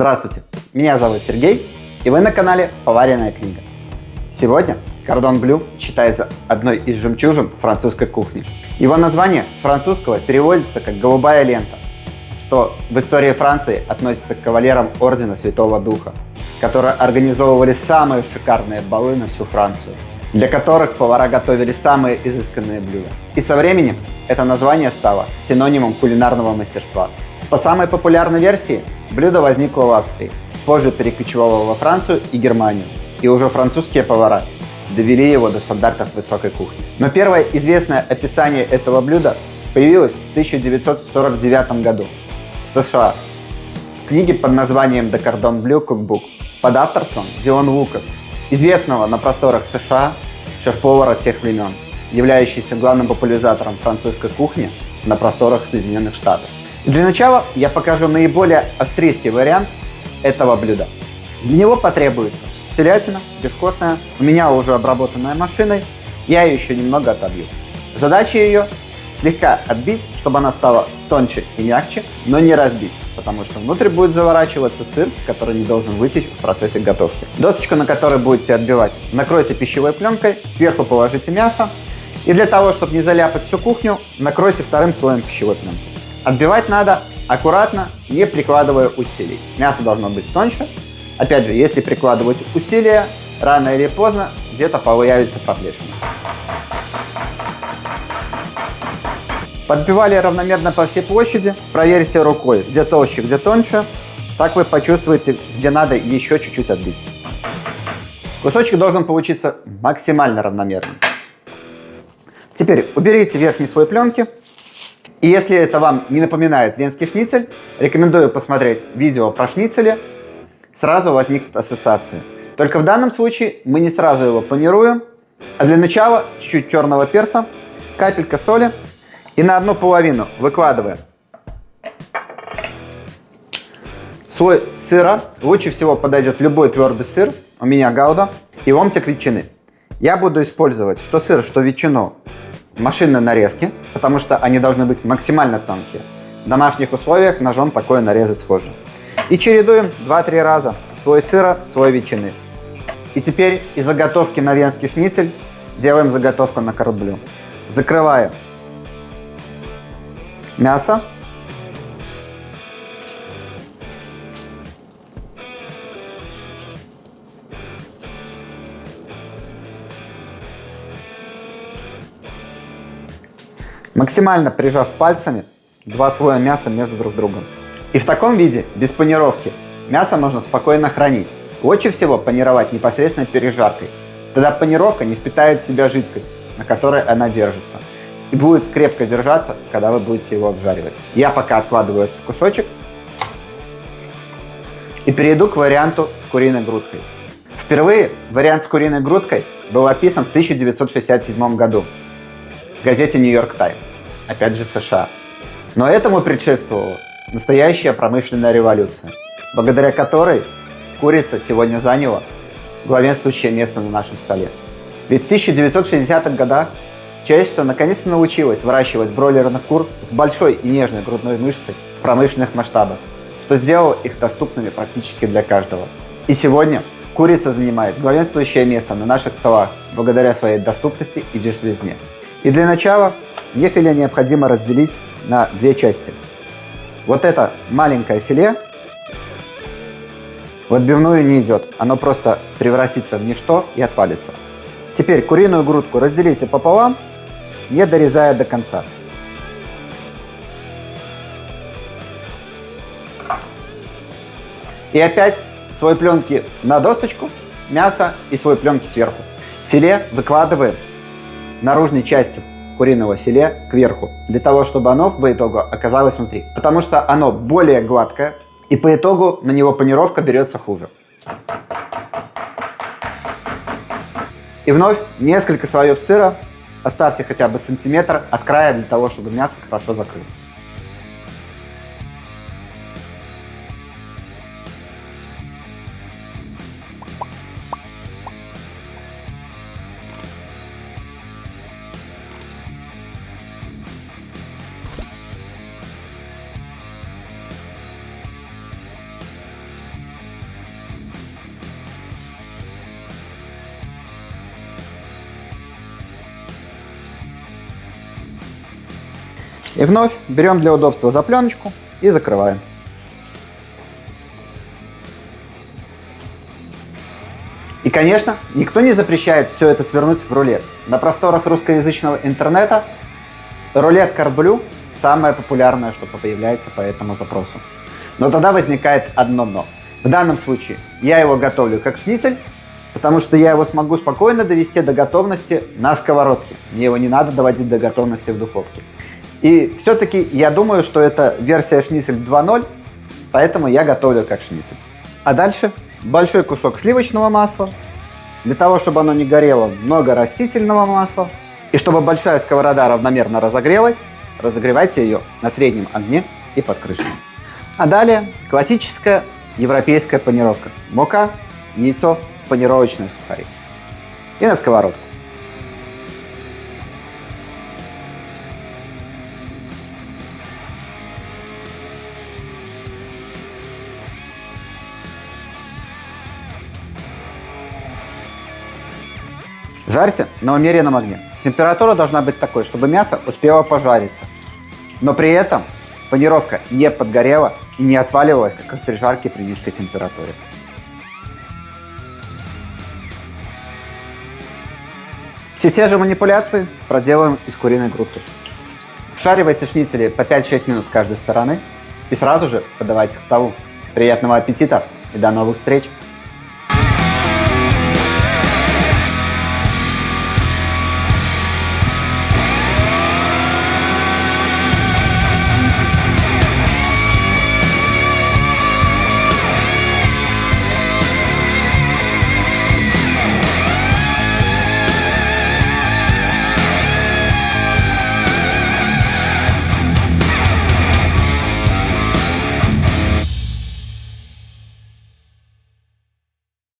Здравствуйте, меня зовут Сергей, и вы на канале Поваренная книга. Сегодня кордон блю считается одной из жемчужин французской кухни. Его название с французского переводится как «голубая лента», что в истории Франции относится к кавалерам Ордена Святого Духа, которые организовывали самые шикарные балы на всю Францию, для которых повара готовили самые изысканные блюда. И со временем это название стало синонимом кулинарного мастерства. По самой популярной версии, блюдо возникло в Австрии, позже перекочевало во Францию и Германию, и уже французские повара довели его до стандартов высокой кухни. Но первое известное описание этого блюда появилось в 1949 году в США в книге под названием «The Cordon Bleu Cookbook» под авторством Дион Лукас, известного на просторах США шеф-повара тех времен, являющийся главным популяризатором французской кухни на просторах Соединенных Штатов. Для начала я покажу наиболее австрийский вариант этого блюда. Для него потребуется телятина бескостная, у меня уже обработанная машиной, я ее еще немного отобью. Задача ее слегка отбить, чтобы она стала тоньше и мягче, но не разбить, потому что внутрь будет заворачиваться сыр, который не должен вытечь в процессе готовки. Досочку, на которой будете отбивать, накройте пищевой пленкой, сверху положите мясо и для того, чтобы не заляпать всю кухню, накройте вторым слоем пищевой пленки. Отбивать надо аккуратно, не прикладывая усилий. Мясо должно быть тоньше. Опять же, если прикладывать усилия, рано или поздно где-то появится проплешина. Подбивали равномерно по всей площади. Проверьте рукой, где толще, где тоньше. Так вы почувствуете, где надо еще чуть-чуть отбить. Кусочек должен получиться максимально равномерным. Теперь уберите верхний слой пленки. И если это вам не напоминает венский шницель, рекомендую посмотреть видео про шницели. Сразу возникнут ассоциации. Только в данном случае мы не сразу его панируем, а для начала чуть-чуть черного перца, капелька соли и на одну половину выкладываем слой сыра. Лучше всего подойдет любой твердый сыр, у меня гауда, и ломтик ветчины. Я буду использовать что сыр, что ветчину машинной нарезки, потому что они должны быть максимально тонкие. В домашних условиях ножом такое нарезать сложно. И чередуем 2-3 раза слой сыра, слой ветчины. И теперь из заготовки на венский шницель делаем заготовку на кордон блю. Закрываем мясо. Максимально прижав пальцами 2 слоя мяса между друг другом. И в таком виде, без панировки, мясо можно спокойно хранить. Лучше всего панировать непосредственно перед жаркой. Тогда панировка не впитает в себя жидкость, на которой она держится. И будет крепко держаться, когда вы будете его обжаривать. Я пока откладываю этот кусочек. И перейду к варианту с куриной грудкой. Впервые вариант с куриной грудкой был описан в 1967 году в газете New York Times, опять же США. Но этому предшествовала настоящая промышленная революция, благодаря которой курица сегодня заняла главенствующее место на нашем столе. Ведь в 1960-х годах человечество наконец-то научилось выращивать бройлерных кур с большой и нежной грудной мышцей в промышленных масштабах, что сделало их доступными практически для каждого. И сегодня курица занимает главенствующее место на наших столах благодаря своей доступности и дешевизне. И для начала мне филе необходимо разделить на 2 части. Вот это маленькое филе в отбивную не идет, оно просто превратится в ничто и отвалится. Теперь куриную грудку разделите пополам, не дорезая до конца. И опять слой пленки на досточку, мясо и слой пленки сверху. Филе выкладываем наружной частью куриного филе кверху, для того, чтобы оно по итогу оказалось внутри. Потому что оно более гладкое, и по итогу на него панировка берется хуже. И вновь несколько слоев сыра, оставьте хотя бы сантиметр от края, для того, чтобы мясо хорошо закрыло. И вновь берем для удобства запленочку и закрываем. И, конечно, никто не запрещает все это свернуть в рулет. На просторах русскоязычного интернета рулет карблю самое популярное, что появляется по этому запросу. Но тогда возникает одно но. В данном случае я его готовлю как шницель, потому что я его смогу спокойно довести до готовности на сковородке. Мне его не надо доводить до готовности в духовке. И все-таки я думаю, что это версия шницель 2.0, поэтому я готовлю как шницель. А дальше большой кусок сливочного масла. Для того, чтобы оно не горело, много растительного масла. И чтобы большая сковорода равномерно разогрелась, разогревайте ее на среднем огне и под крышкой. А далее классическая европейская панировка. Мука, яйцо, панировочные сухари. И на сковородку. Жарьте на умеренном огне. Температура должна быть такой, чтобы мясо успело пожариться. Но при этом панировка не подгорела и не отваливалась, как при жарке при низкой температуре. Все те же манипуляции проделаем и с куриной грудкой. Вшаривайте шницели по 5-6 минут с каждой стороны и сразу же подавайте к столу. Приятного аппетита и до новых встреч!